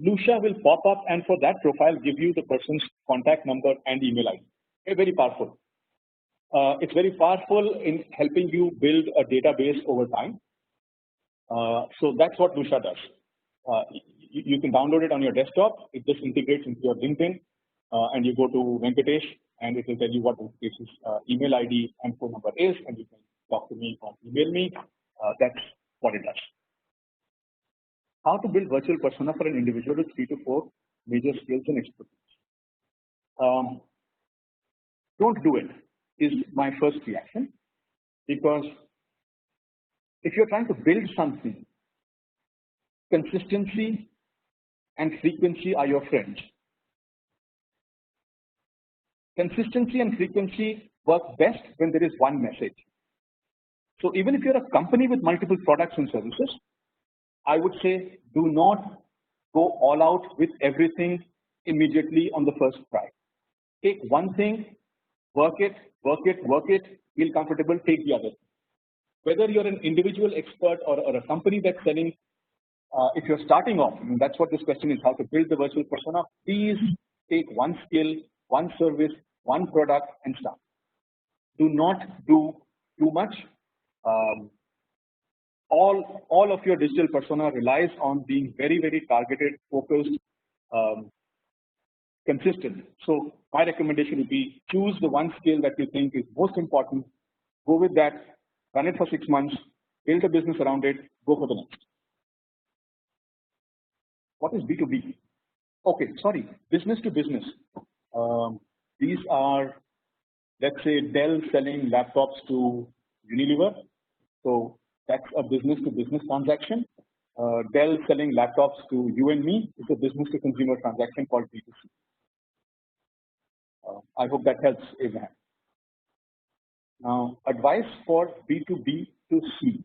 Lusha will pop up and for that profile give you the person's contact number and email ID. It's very powerful. It's very powerful in helping you build a database over time. So that's what Lusha does. You can download it on your desktop. It just integrates into your LinkedIn, and you go to Venkatesh, and it will tell you what Venkatesh's email ID and phone number is, and you can talk to me or email me. That's what it does. How to build virtual persona for an individual with 3 to 4 major skills and expertise. Don't do it is my first reaction, because if you're trying to build something, consistency and frequency are your friends. Consistency and frequency work best when there is one message. So even if you're a company with multiple products and services, I would say do not go all out with everything immediately on the first try. Take one thing, work it, feel comfortable, take the other. Whether you're an individual expert or a company that's selling, if you're starting off, and that's what this question is, how to build the virtual persona, please take one skill, one service, one product and start. Do not do too much. All of your digital persona relies on being very, very targeted, focused, consistent. So my recommendation would be choose the one skill that you think is most important, go with that, run it for 6 months, build a business around it, go for the next. What is B2B? Okay, sorry, business to business. These are, let's say, Dell selling laptops to Unilever. So that's a business to business transaction. Dell selling laptops to you and me is a business to consumer transaction called B2C. I hope that helps, Abraham. Now, advice for B2B to C.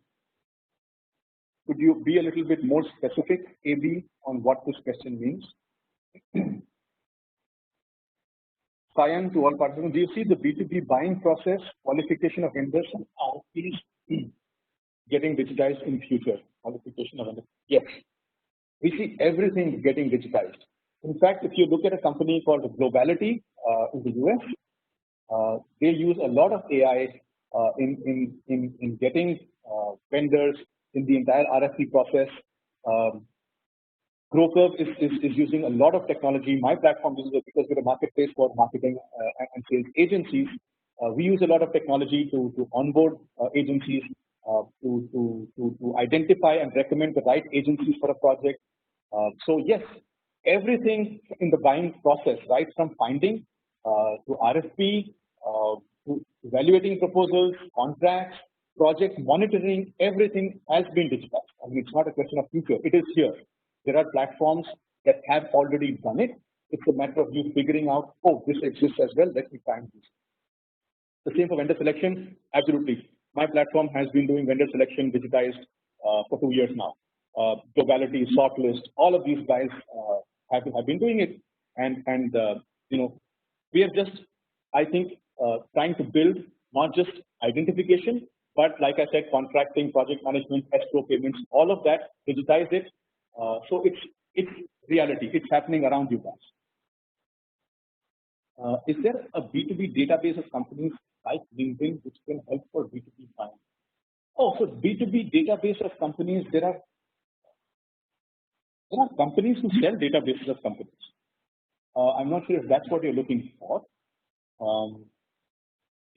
Could you be a little bit more specific, AB, on what this question means? Sayan, to all participants, do you see the B2B buying process, qualification of vendors and RFPs getting digitized in future? Qualification of vendors. Yes, we see everything getting digitized. In fact, if you look at a company called Globality in the US, they use a lot of AI in getting vendors in the entire RFP process. GrowCurve is using a lot of technology. My platform uses it because we're a marketplace for marketing and sales agencies. We use a lot of technology to onboard agencies, to identify and recommend the right agencies for a project. So yes, everything in the buying process, right from finding to RFP, to evaluating proposals, contracts, project monitoring, everything has been digitized. I mean, it's not a question of future, it is here. There are platforms that have already done it. It's a matter of you figuring out, oh, this exists as well, let me try and use it. The same for vendor selection, absolutely. My platform has been doing vendor selection digitized for 2 years now. Globality, Sortlist, all of these guys have been doing it, and we are just, I think, trying to build not just identification, but like I said, contracting, project management, escrow payments, all of that, digitize it. So it's reality. It's happening around you guys. Is there a B2B database of companies like LinkedIn which can help for B2B buying? Oh, so B2B database of companies, there are companies who sell databases of companies. I'm not sure if that's what you're looking for.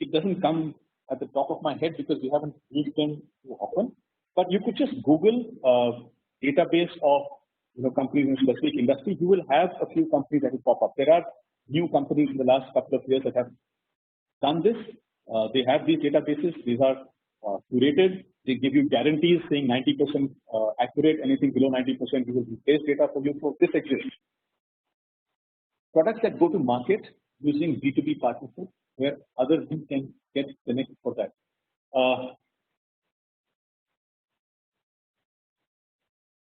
It doesn't come at the top of my head because we haven't used them too often. But you could just Google database of companies in specific industry. You will have a few companies that will pop up. There are new companies in the last couple of years that have done this. They have these databases. These are curated. They give you guarantees saying 90% accurate. Anything below 90%, we will replace data for you. So this exists. Products that go to market using B2B partnerships where others can get connected for that.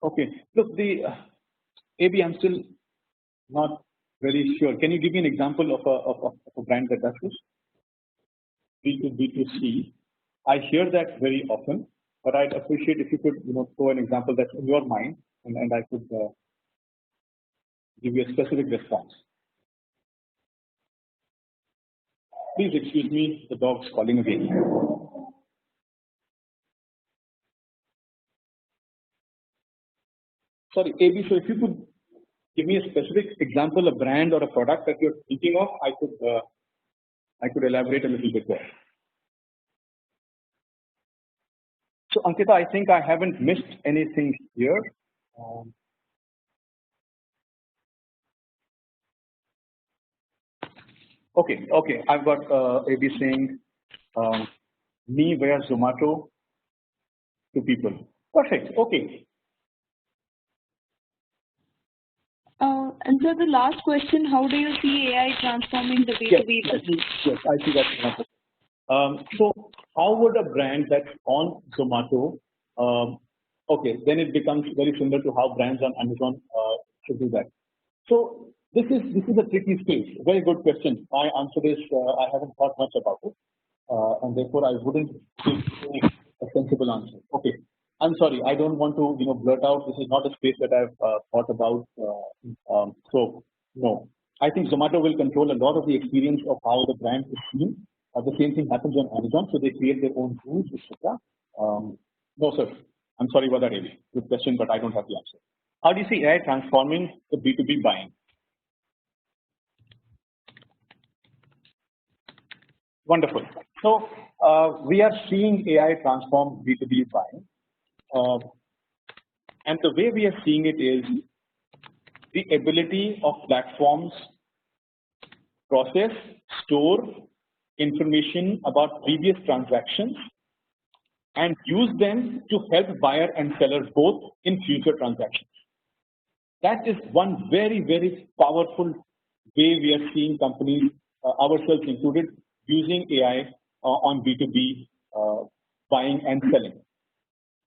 Okay, look, the AB, I'm still not very sure. Can you give me an example of a brand that does this? B2B2C. I hear that very often, but I'd appreciate if you could throw an example that's in your mind, and I could give you a specific response. Please excuse me, the dog's calling again. Sorry, AB, so if you could give me a specific example, a brand or a product that you're thinking of, I could elaborate a little bit more. So Ankita, I think I haven't missed anything here. Okay, I've got AB saying me via Zomato to people. Perfect. Okay. And so the last question: how do you see AI transforming the B2B business? Yes, I see that. So how would a brand that's on Zomato, okay, then it becomes very similar to how brands on Amazon should do that. So this is a tricky space. Very good question. My answer is I haven't thought much about it, and therefore I wouldn't give a sensible answer. Okay, I'm sorry. I don't want to blurt out. This is not a space that I've thought about. So no, I think Zomato will control a lot of the experience of how the brand is seen. The same thing happens on Amazon, so they create their own rules, etc. No, sir. I'm sorry about that, AB. Good question, but I don't have the answer. How do you see AI transforming the B2B buying? Wonderful. So we are seeing AI transform B2B buying, and the way we are seeing it is the ability of platforms process, store information about previous transactions and use them to help buyer and seller both in future transactions. That is one very, very powerful way we are seeing companies, ourselves included, using AI on B2B buying and selling.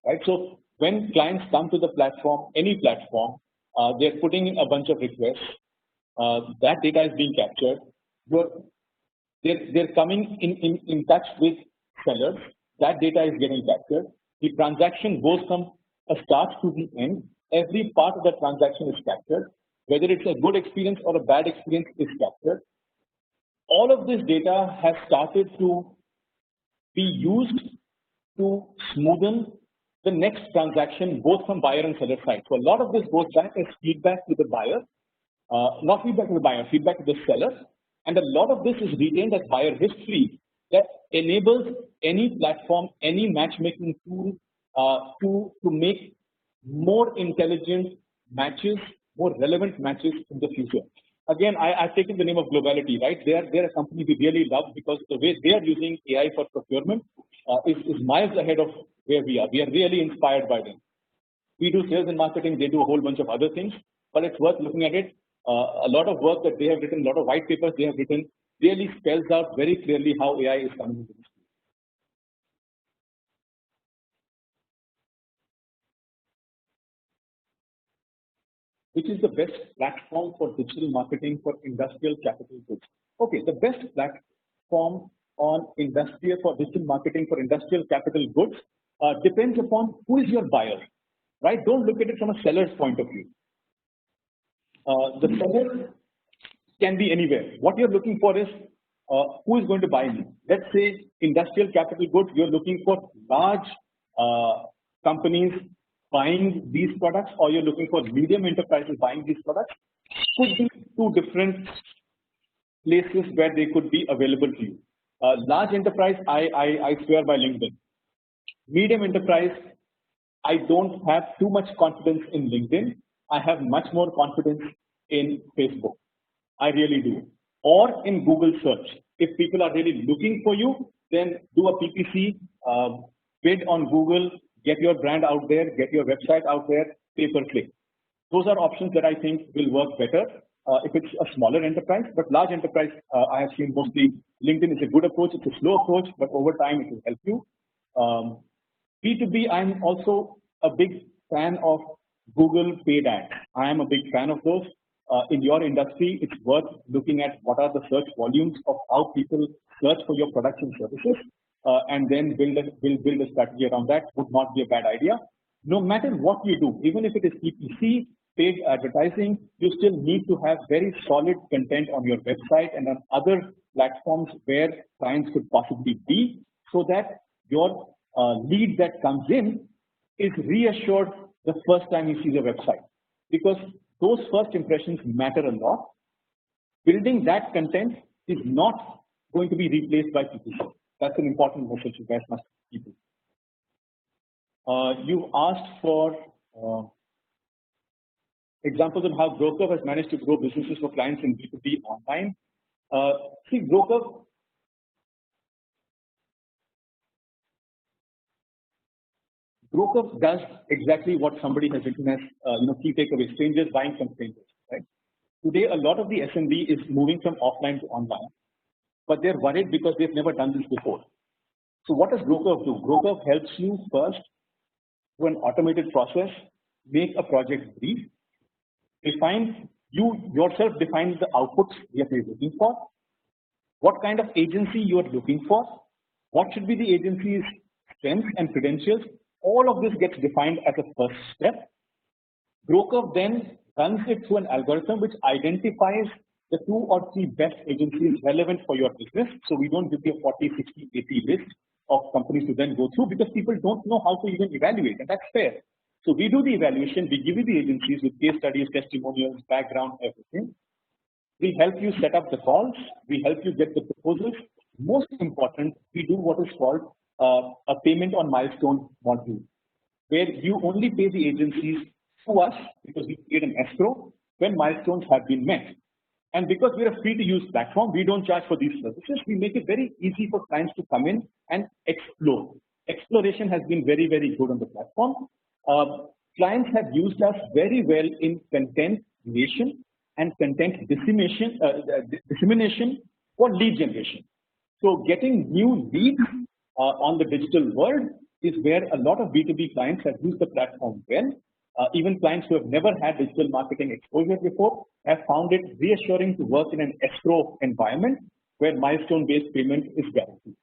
Right. So when clients come to the platform, any platform, they're putting in a bunch of requests. That data is being captured. They're coming in touch with sellers. That data is getting captured. The transaction goes from a start to the end. Every part of the transaction is captured. Whether it's a good experience or a bad experience is captured. All of this data has started to be used to smoothen the next transaction, both from buyer and seller side. So a lot of this goes back as feedback to the buyer, not feedback to the buyer, feedback to the seller. And a lot of this is retained as buyer history that enables any platform, any matchmaking tool to make more intelligent matches, more relevant matches in the future. Again, I've taken the name of Globality, right? They're a company we really love because the way they are using AI for procurement is miles ahead of where we are. We are really inspired by them. We do sales and marketing, they do a whole bunch of other things, but it's worth looking at it. A lot of work that they have written, a lot of white papers they have written, really spells out very clearly how AI is coming into this. Which is the best platform for digital marketing for industrial capital goods? Okay, the best platform on industrial for digital marketing for industrial capital goods depends upon who is your buyer, right? Don't look at it from a seller's point of view. The seller can be anywhere. What you're looking for is who is going to buy me. Let's say industrial capital goods, you're looking for large companies buying these products, or you're looking for medium enterprises buying these products. Could be two different places where they could be available to you. Large enterprise, I swear by LinkedIn. Medium enterprise, I don't have too much confidence in LinkedIn. I have much more confidence in Facebook. I really do. Or in Google search. If people are really looking for you, then do a PPC, bid on Google, get your brand out there, get your website out there, pay per click. Those are options that I think will work better if it's a smaller enterprise. But large enterprise, I have seen mostly LinkedIn is a good approach. It's a slow approach, but over time it will help you. B2B, I'm also a big fan of Google paid ads. I am a big fan of those. In your industry, it's worth looking at what are the search volumes of how people search for your products and services, and then build a strategy around that. Would not be a bad idea. No matter what you do, even if it is PPC, paid advertising, you still need to have very solid content on your website and on other platforms where clients could possibly be, so that your lead that comes in is reassured the first time you see the website, because those first impressions matter a lot. Building that content is not going to be replaced by PPC. That's an important message you guys must keep. You asked for examples of how Growcurve has managed to grow businesses for clients in B2B online. See, Growcurve does exactly what somebody has written as key takeaway: strangers buying from strangers. Right? Today, a lot of the SMB is moving from offline to online, but they're worried because they've never done this before. So what does Growcurve do? Growcurve helps you first through an automated process make a project brief. You yourself define the outputs that you're looking for, what kind of agency you are looking for, what should be the agency's strengths and credentials. All of this gets defined as a first step. Growcurve then runs it through an algorithm which identifies the 2 or 3 best agencies relevant for your business. So we don't give you a 40, 60, 80 list of companies to then go through, because people don't know how to even evaluate, and that's fair. So we do the evaluation, we give you the agencies with case studies, testimonials, background, everything. We help you set up the calls, we help you get the proposals. Most important, we do what is called a payment on milestone module, where you only pay the agencies to us because we create an escrow when milestones have been met. And because we're a free to use platform, we don't charge for these services. We make it very easy for clients to come in and explore. Exploration has been very, very good on the platform. Clients have used us very well in content creation and content dissemination for lead generation. So getting new leads on the digital world is where a lot of B2B clients have used the platform well. Even clients who have never had digital marketing exposure before have found it reassuring to work in an escrow environment where milestone-based payment is guaranteed.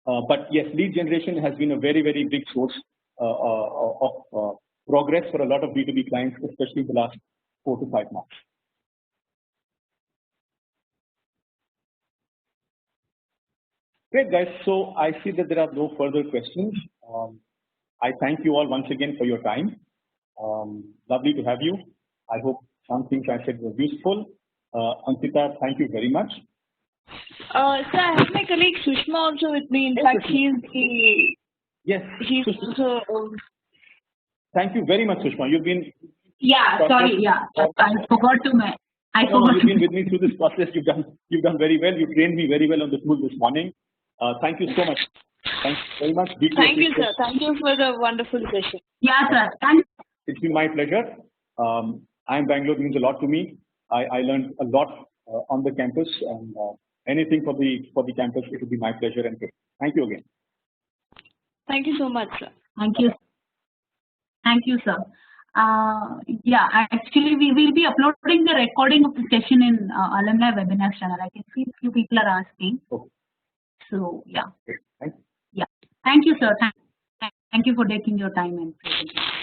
But yes, lead generation has been a very, very big source of progress for a lot of B2B clients, especially the last 4 to 5 months. Great, guys. So I see that there are no further questions. I thank you all once again for your time. Lovely to have you. I hope some things I said were useful. Ankita, thank you very much. Sir, I have my colleague Sushma also with me. In fact, she's the. Yes. She's also. Thank you very much, Sushma. You've been. Yeah, sorry. Yeah, I forgot to. You've been with me through this process. You've done very well. You trained me very well on the tool this morning. Thank you so much. Thanks very much. Thank you, sir. Thank you for the wonderful session. Yeah, sir. Thanks. It's been my pleasure. I'm Bangalore, means a lot to me. I learned a lot on the campus, and anything for the campus, it would be my pleasure. And thank you again. Thank you so much, sir. Thank you. Thank you, sir. Yeah, actually, we will be uploading the recording of the session in alumni webinar channel. I can see a few people are asking. Okay. So yeah. Thank you. Yeah. Thank you, sir. Thank you for taking your time and presenting.